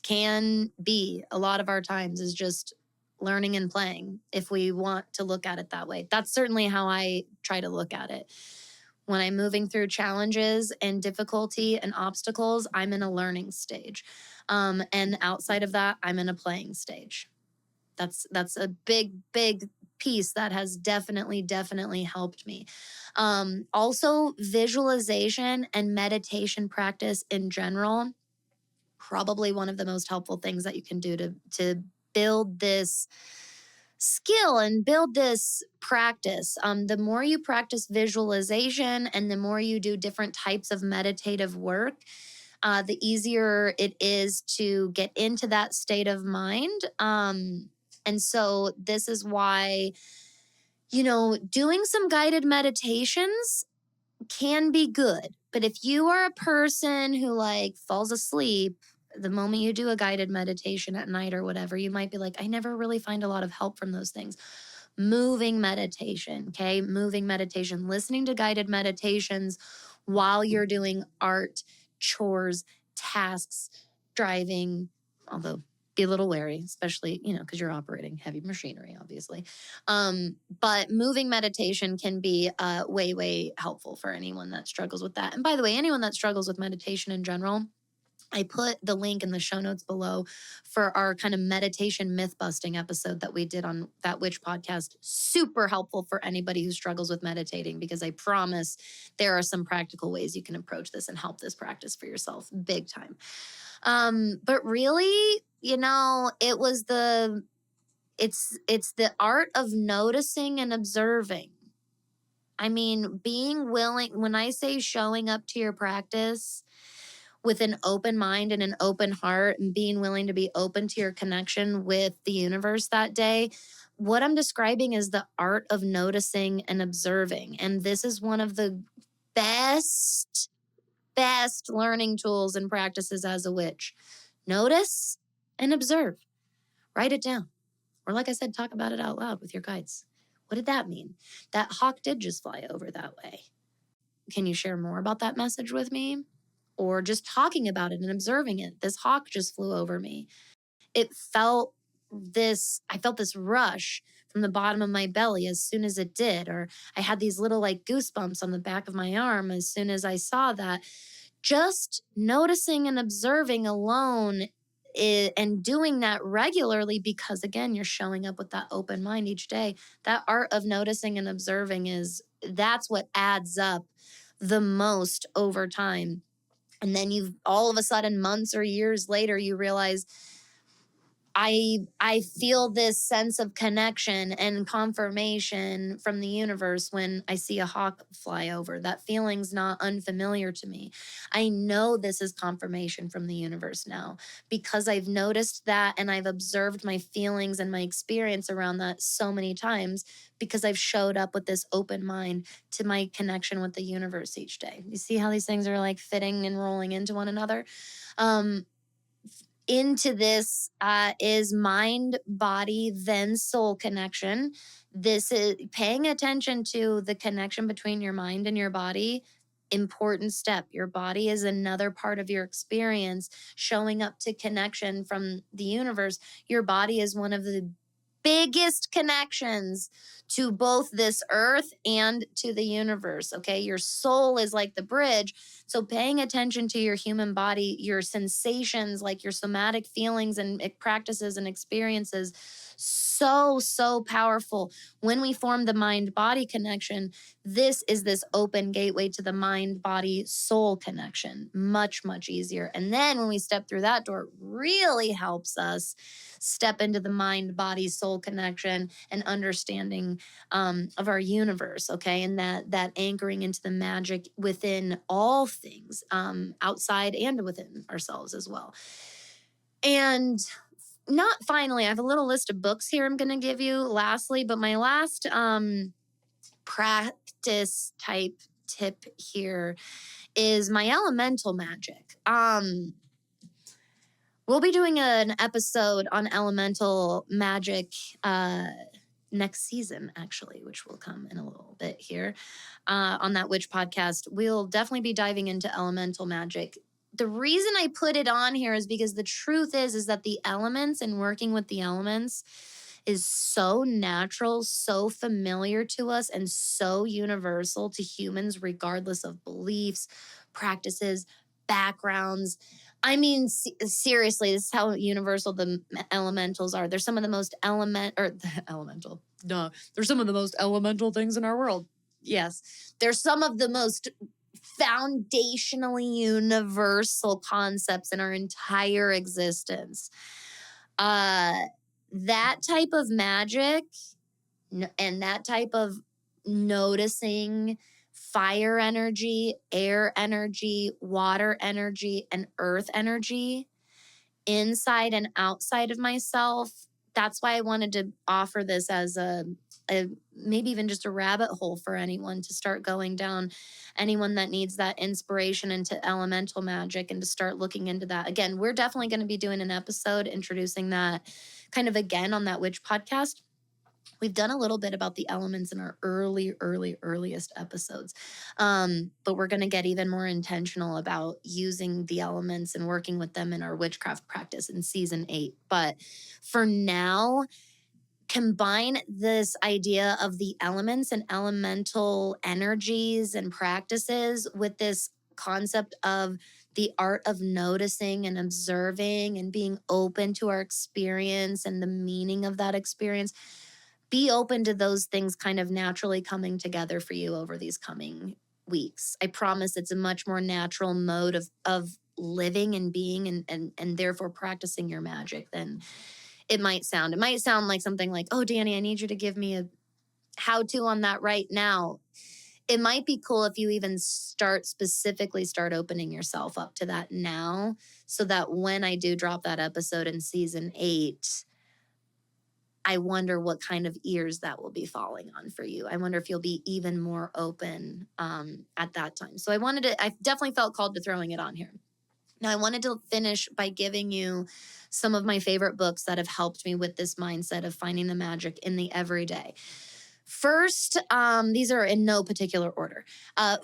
can be a lot of our times, is just learning and playing, if we want to look at it that way. That's certainly how I try to look at it. When I'm moving through challenges and difficulty and obstacles, I'm in a learning stage. And outside of that, I'm in a playing stage. That's a big piece that has definitely helped me. Also, visualization and meditation practice in general, probably one of the most helpful things that you can do to build this skill and build this practice. The more you practice visualization and the more you do different types of meditative work, the easier it is to get into that state of mind. And so this is why, doing some guided meditations can be good. But if you are a person who like falls asleep the moment you do a guided meditation at night or whatever, you might be like, I never really find a lot of help from those things. Moving meditation, okay? Moving meditation, listening to guided meditations while you're doing art, chores, tasks, driving, although be a little wary, especially, because you're operating heavy machinery, obviously. But moving meditation can be way helpful for anyone that struggles with that. And by the way, anyone that struggles with meditation in general, I put the link in the show notes below for our kind of meditation myth busting episode that we did on That Witch podcast. Super helpful for anybody who struggles with meditating, because I promise there are some practical ways you can approach this and help this practice for yourself big time. But really, it's the art of noticing and observing. I mean, being willing, when I say showing up to your practice with an open mind and an open heart and being willing to be open to your connection with the universe that day, what I'm describing is the art of noticing and observing. And this is one of the best, best learning tools and practices as a witch. Notice and observe. Write it down. Or, like I said, talk about it out loud with your guides. What did that mean? That hawk did just fly over that way. Can you share more about that message with me? Or just talking about it and observing it. This hawk just flew over me. I felt this rush from the bottom of my belly as soon as it did. Or I had these little like goosebumps on the back of my arm as soon as I saw that. Just noticing and observing alone and doing that regularly, because again, you're showing up with that open mind each day. That art of noticing and observing that's what adds up the most over time. And then you've all of a sudden, months or years later, you realize I feel this sense of connection and confirmation from the universe when I see a hawk fly over. That feeling's not unfamiliar to me. I know this is confirmation from the universe now because I've noticed that and I've observed my feelings and my experience around that so many times because I've showed up with this open mind to my connection with the universe each day. You see how these things are like fitting and rolling into one another? Into this is mind, body, then soul connection. This is paying attention to the connection between your mind and your body. Important step. Your body is another part of your experience, showing up to connection from the universe. Your body is one of the biggest connections to both this earth and to the universe. Okay. Your soul is like the bridge. So, paying attention to your human body, your sensations, like your somatic feelings and practices and experiences, so powerful. When we form the mind body connection, this is this open gateway to the mind body soul connection. Much easier. And then when we step through that door, it really helps us step into the mind body soul connection and understanding of our universe, okay, and that anchoring into the magic within all things, outside and within ourselves as well. And not finally, I have a little list of books here I'm going to give you lastly, but my last practice type tip here is my elemental magic. We'll be doing an episode on elemental magic next season, actually, which will come in a little bit here on that witch podcast. We'll definitely be diving into elemental magic. The reason I put it on here is because the truth is that the elements and working with the elements is so natural, so familiar to us, and so universal to humans, regardless of beliefs, practices, backgrounds. I mean, seriously, this is how universal the elementals are. They're some of the most elemental. Duh. They're some of the most elemental things in our world. Yes. They're some of the most foundationally universal concepts in our entire existence. That type of magic and that type of noticing fire energy, air energy, water energy, and earth energy inside and outside of myself. That's why I wanted to offer this as a maybe even just a rabbit hole for anyone to start going down, anyone that needs that inspiration into elemental magic and to start looking into that. Again, we're definitely going to be doing an episode introducing that kind of again on that witch podcast. We've done a little bit about the elements in our earliest episodes. But we're going to get even more intentional about using the elements and working with them in our witchcraft practice in season 8. But for now, combine this idea of the elements and elemental energies and practices with this concept of the art of noticing and observing and being open to our experience and the meaning of that experience. Be open to those things kind of naturally coming together for you over these coming weeks. I promise it's a much more natural mode of living and being and therefore practicing your magic than it might sound. It might sound like something like, oh, Danny, I need you to give me a how-to on that right now. It might be cool if you even start opening yourself up to that now, so that when I do drop that episode in season 8, I wonder what kind of ears that will be falling on for you. I wonder if you'll be even more open at that time. So I definitely felt called to throwing it on here. Now, I wanted to finish by giving you some of my favorite books that have helped me with this mindset of finding the magic in the everyday. First, these are in no particular order.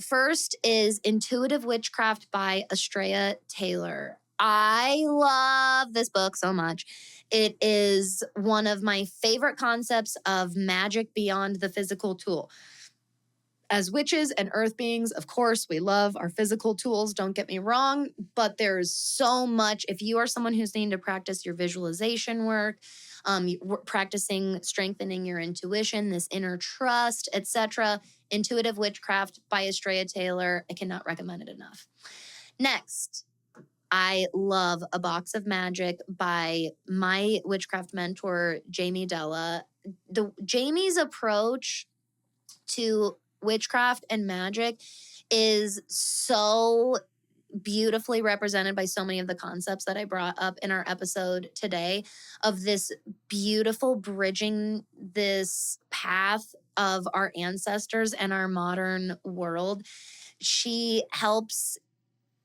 First is Intuitive Witchcraft by Estrella Taylor. I love this book so much. It is one of my favorite concepts of magic beyond the physical tool. As witches and earth beings, of course, we love our physical tools, don't get me wrong, but there's so much. If you are someone who's needing to practice your visualization work, practicing strengthening your intuition, this inner trust, etc., Intuitive Witchcraft by Estrella Taylor, I cannot recommend it enough. Next, I love A Box of Magic by my witchcraft mentor, Jamie Della. Jamie's approach to witchcraft and magic is so beautifully represented by so many of the concepts that I brought up in our episode today, of this beautiful bridging this path of our ancestors and our modern world. She helps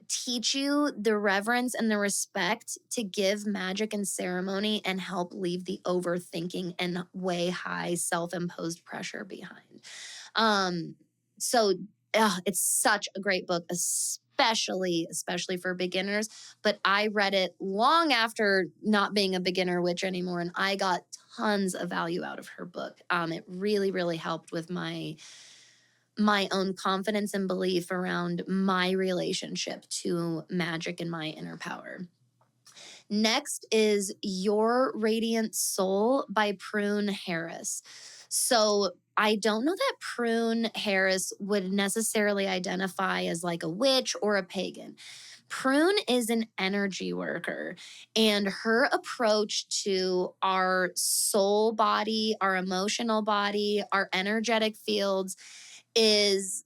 teach you the reverence and the respect to give magic and ceremony and help leave the overthinking and way high self-imposed pressure behind. So it's such a great book, especially for beginners. But I read it long after not being a beginner witch anymore, and I got tons of value out of her book. It really, really helped with my own confidence and belief around my relationship to magic and my inner power. Next is Your Radiant Soul by Prune Harris. So I don't know that Prune Harris would necessarily identify as like a witch or a pagan. Prune is an energy worker, and her approach to our soul body, our emotional body, our energetic fields is,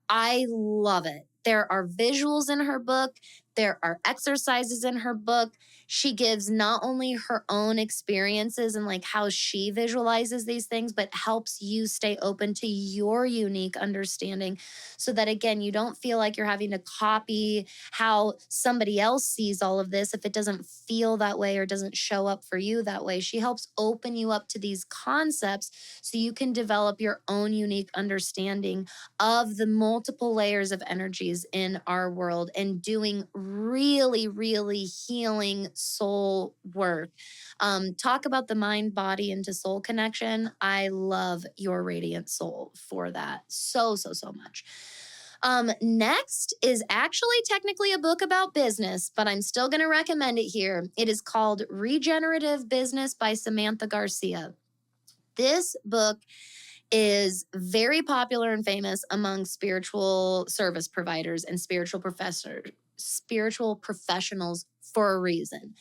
I love it. There are visuals in her book. There are exercises in her book. She gives not only her own experiences and like how she visualizes these things, but helps you stay open to your unique understanding, so that, again, you don't feel like you're having to copy how somebody else sees all of this if it doesn't feel that way or doesn't show up for you that way. She helps open you up to these concepts so you can develop your own unique understanding of the multiple layers of energies in our world, and doing really, really healing soul work. Talk about the mind, body, into soul connection. I love Your Radiant Soul for that so much. Next is actually technically a book about business, but I'm still going to recommend it here. It is called Regenerative Business by Samantha Garcia. This book is very popular and famous among spiritual service providers and spiritual professionals for a reason.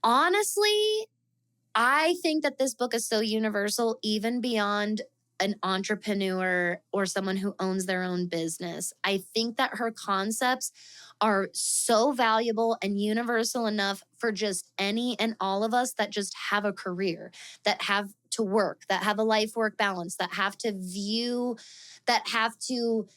Honestly, I think that this book is so universal, even beyond an entrepreneur or someone who owns their own business. I think that her concepts are so valuable and universal enough for just any and all of us that just have a career, that have to work, that have a life-work balance, that have to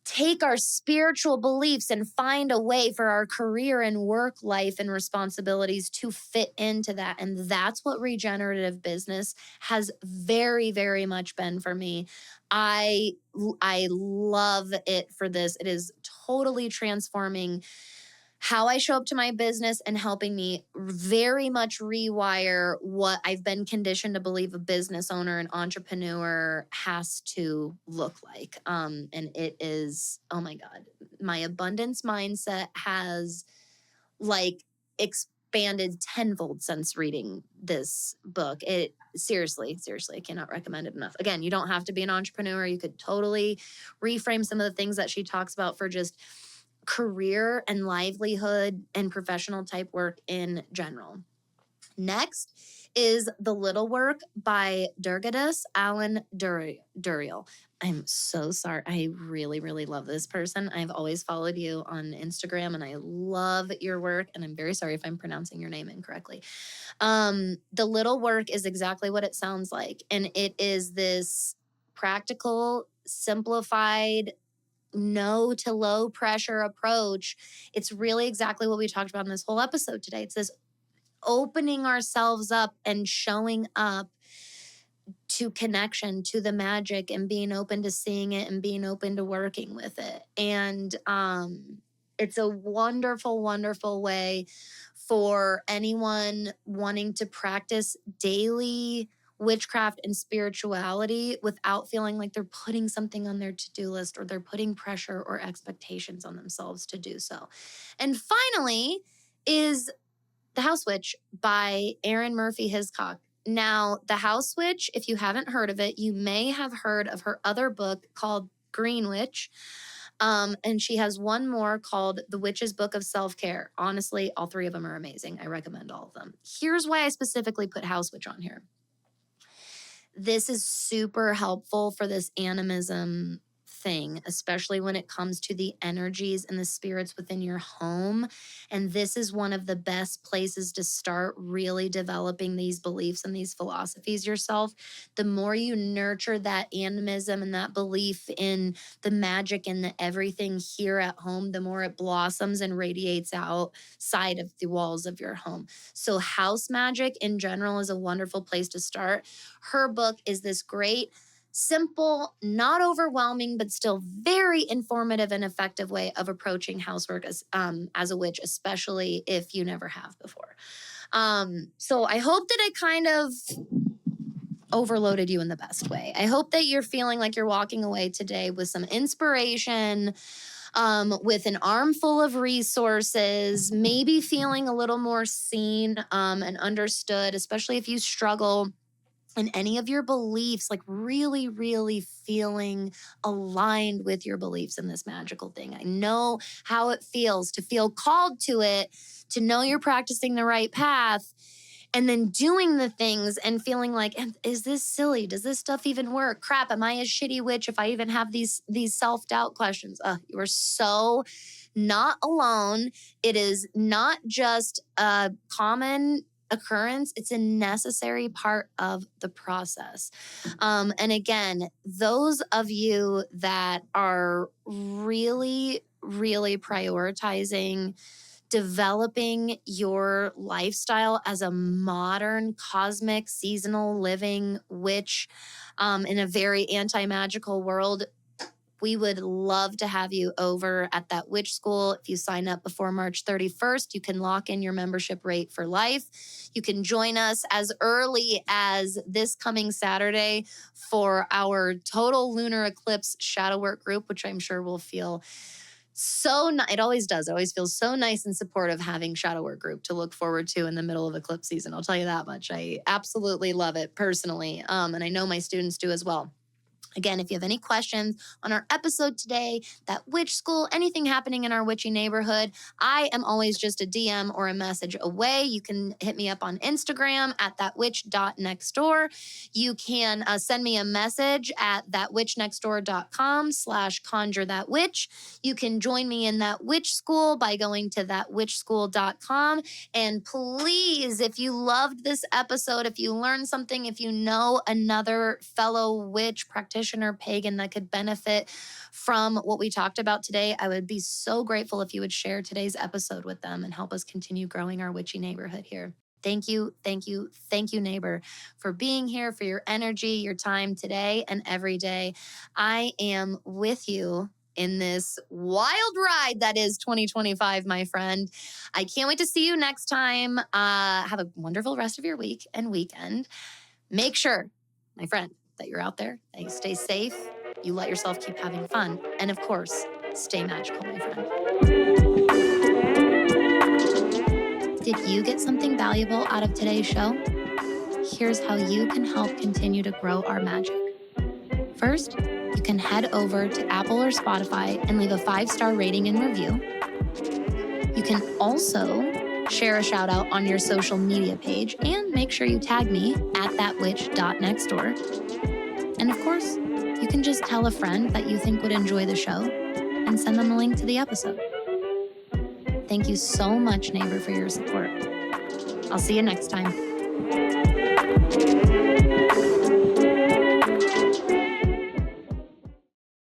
take our spiritual beliefs and find a way for our career and work life and responsibilities to fit into that. And that's what regenerative business has very, very much been for me. I love it for this. It is totally transforming how I show up to my business and helping me very much rewire what I've been conditioned to believe a business owner and entrepreneur has to look like. And it is, oh my God, my abundance mindset has like expanded tenfold since reading this book. It seriously, I cannot recommend it enough. Again, you don't have to be an entrepreneur. You could totally reframe some of the things that she talks about for just career and livelihood and professional type work in general. Next is The Little Work by Durgadas Alan Duriel. I'm so sorry. I really, really love this person. I've always followed you on Instagram and I love your work. And I'm very sorry if I'm pronouncing your name incorrectly. The Little Work is exactly what it sounds like. And it is this practical, simplified, no to low pressure approach. It's really exactly what we talked about in this whole episode today. It's this opening ourselves up and showing up to connection, to the magic, and being open to seeing it and being open to working with it. And it's a wonderful, wonderful way for anyone wanting to practice daily witchcraft and spirituality without feeling like they're putting something on their to-do list or they're putting pressure or expectations on themselves to do so. And finally is The House Witch by Erin Murphy Hiscock. Now, The House Witch, if you haven't heard of it, you may have heard of her other book called Green Witch. And she has one more called The Witch's Book of Self-Care. Honestly, all three of them are amazing. I recommend all of them. Here's why I specifically put House Witch on here. This is super helpful for this animism thing, especially when it comes to the energies and the spirits within your home. And this is one of the best places to start really developing these beliefs and these philosophies yourself. The more you nurture that animism and that belief in the magic and the everything here at home, the more it blossoms and radiates outside of the walls of your home. So house magic in general is a wonderful place to start. Her book is this great, simple, not overwhelming, but still very informative and effective way of approaching housework as a witch, especially if you never have before. So I hope that I kind of overloaded you in the best way. I hope that you're feeling like you're walking away today with some inspiration, with an armful of resources, maybe feeling a little more seen and understood, especially if you struggle and any of your beliefs, like really, really feeling aligned with your beliefs in this magical thing. I know how it feels to feel called to it, to know you're practicing the right path, and then doing the things and feeling like, is this silly? Does this stuff even work? Crap, am I a shitty witch if I even have these self-doubt questions? You are so not alone. It is not just a common occurrence, it's a necessary part of the process. And again, those of you that are really, really prioritizing developing your lifestyle as a modern, cosmic, seasonal living witch in a very anti-magical world, we would love to have you over at that witch school. If you sign up before March 31st, you can lock in your membership rate for life. You can join us as early as this coming Saturday for our total lunar eclipse shadow work group, which I'm sure will feel it always does. It always feels so nice and supportive having shadow work group to look forward to in the middle of eclipse season. I'll tell you that much. I absolutely love it personally. And I know my students do as well. Again, if you have any questions on our episode today, that witch school, anything happening in our witchy neighborhood, I am always just a DM or a message away. You can hit me up on Instagram at thatwitch.nextdoor. You can send me a message at thatwitchnextdoor.com/conjurethatwitch. You can join me in that witch school by going to thatwitchschool.com. And please, if you loved this episode, if you learned something, if you know another fellow witch practitioner, pagan that could benefit from what we talked about today, I would be so grateful if you would share today's episode with them and help us continue growing our witchy neighborhood here. Thank you, thank you, thank you, neighbor, for being here, for your energy, your time today and every day. I am with you in this wild ride that is 2025, my friend. I can't wait to see you next time. Have a wonderful rest of your week and weekend. Make sure, my friend, that you're out there, that you stay safe, you let yourself keep having fun, and of course, stay magical, my friend. Did you get something valuable out of today's show? Here's how you can help continue to grow our magic. First, you can head over to Apple or Spotify and leave a 5-star rating and review. You can also share a shout out on your social media page and make sure you tag me at thatwitch.nextdoor. And of course, you can just tell a friend that you think would enjoy the show and send them a link to the episode. Thank you so much, neighbor, for your support. I'll see you next time.